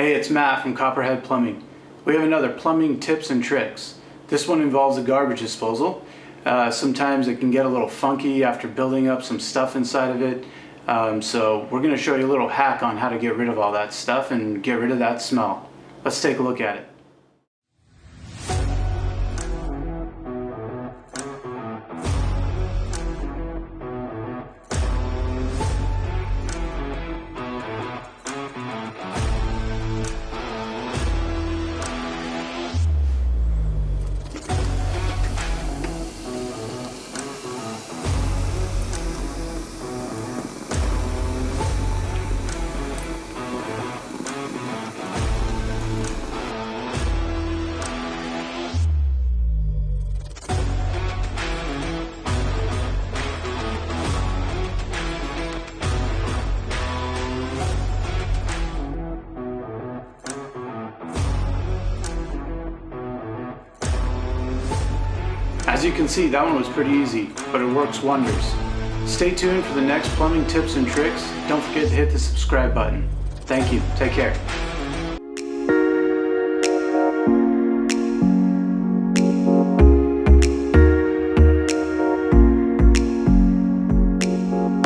Hey, it's Matt from Copperhead Plumbing. We have another plumbing tips and tricks. This one involves a garbage disposal. Sometimes it can get a little funky after building up some stuff inside of it. So we're going to show you a little hack on how to get rid of all that stuff and get rid of that smell. Let's take a look at it. As you can see, that one was pretty easy, but it works wonders. Stay tuned for the next plumbing tips and tricks. Don't forget to hit the subscribe button. Thank you. Take care.